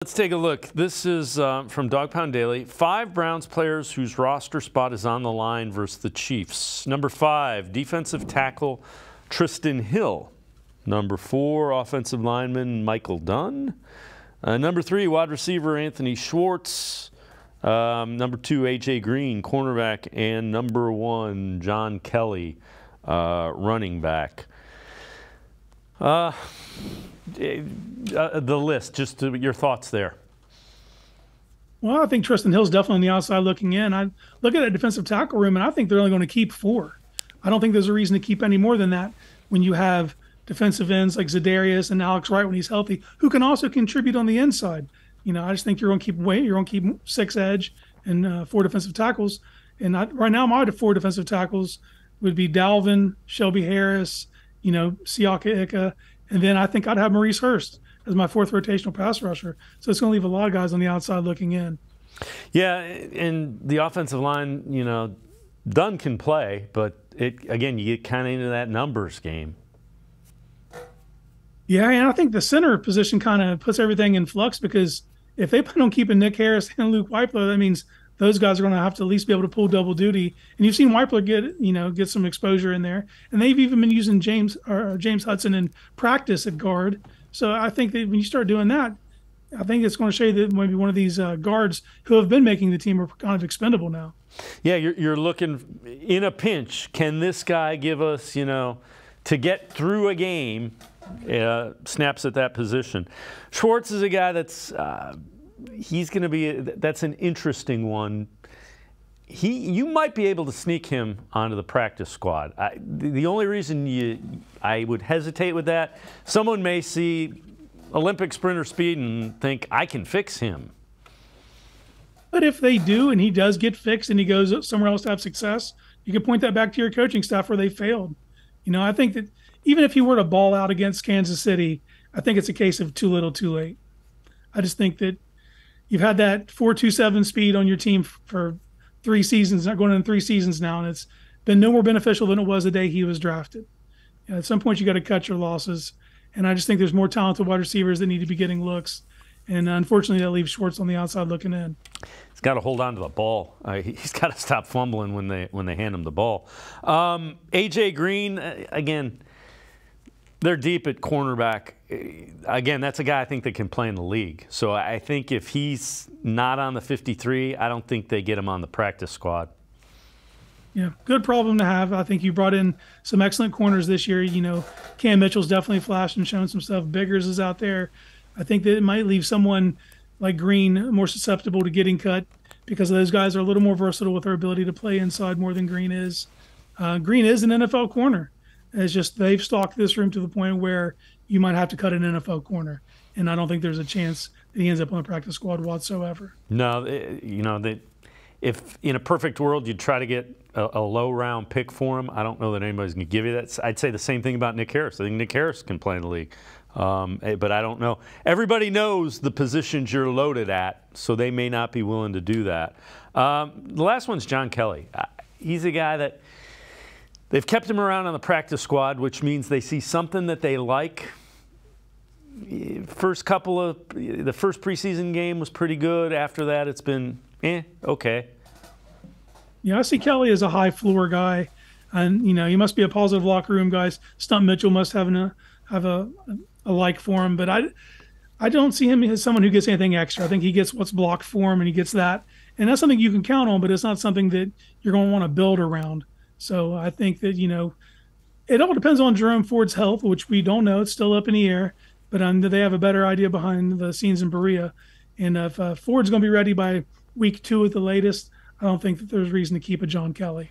Let's take a look. This is from Dog Pound Daily. 5 Browns players whose roster spot is on the line versus the Chiefs. Number 5, defensive tackle Tristan Hill. Number 4, offensive lineman Michael Dunn. Number 3, wide receiver Anthony Schwartz. Number 2, A.J. Green, cornerback. And number 1, John Kelly, running back. The list, just your thoughts there. Well, I think Tristan Hill's definitely on the outside looking in. I look at that defensive tackle room, and I think they're only going to keep 4. I don't think there's a reason to keep any more than that when you have defensive ends like Zadarius and Alex Wright when he's healthy, who can also contribute on the inside. You know, I just think you're going to keep 6 edge and 4 defensive tackles. And right now, my 4 defensive tackles would be Dalvin, Shelby Harris, Siaka Ika, and then I think I'd have Maurice Hurst as my 4th rotational pass rusher. So it's going to leave a lot of guys on the outside looking in. Yeah, and the offensive line, Dunn can play, but again, you get kind of into that numbers game. Yeah, and I think the center position kind of puts everything in flux because if they plan on keeping Nick Harris and Luke Weipler, that means those guys are going to have to at least be able to pull double duty. And you've seen Weipler get some exposure in there. And they've even been using James Hudson in practice at guard. So I think that when you start doing that, I think it's going to show you that maybe one of these guards who have been making the team are kind of expendable now. Yeah, you're looking in a pinch. Can this guy give us, to get through a game, snaps at that position? Schwartz is a guy that's he's going to be that's an interesting one. You might be able to sneak him onto the practice squad. The only reason I would hesitate with that, someone may see Olympic sprinter speed and think I can fix him. But if they do and he does get fixed and he goes somewhere else to have success, you can point that back to your coaching staff where they failed. I think that even if he were to ball out against Kansas City, I think it's a case of too little, too late. I just think that you've had that 4.27 speed on your team for 3 seasons, not going in 3 seasons now, and it's been no more beneficial than it was the day he was drafted. At some point, you got to cut your losses, and I just think there's more talented wide receivers that need to be getting looks, and unfortunately, that leaves Schwartz on the outside looking in. He's got to hold on to the ball. He's got to stop fumbling when they hand him the ball. A.J. Green, again, they're deep at cornerback. Again, that's a guy I think that can play in the league. So I think if he's not on the 53, I don't think they get him on the practice squad. Yeah, good problem to have. I think you brought in some excellent corners this year. Cam Mitchell's definitely flashed and shown some stuff. Biggers is out there. I think that it might leave someone like Green more susceptible to getting cut because those guys are a little more versatile with their ability to play inside more than Green is. Green is an NFL corner. It's just they've stocked this room to the point where you might have to cut an NFL corner, and I don't think there's a chance that he ends up on the practice squad whatsoever. No, if in a perfect world you'd try to get a low-round pick for him, I don't know that anybody's going to give you that. I'd say the same thing about Nick Harris. I think Nick Harris can play in the league, but I don't know. Everybody knows the positions you're loaded at, so they may not be willing to do that. The last one's John Kelly. He's a guy that they've kept him around on the practice squad, which means they see something that they like. The first preseason game was pretty good. After that, it's been okay. Yeah, I see Kelly as a high floor guy, and he must be a positive locker room guy. Stump Mitchell must have a like for him, but I don't see him as someone who gets anything extra. I think he gets what's blocked for him, and he gets that, and that's something you can count on. But it's not something that you're going to want to build around. So I think that, it all depends on Jerome Ford's health, which we don't know. It's still up in the air. But they have a better idea behind the scenes in Berea. And if Ford's going to be ready by week 2 at the latest, I don't think that there's reason to keep a John Kelly.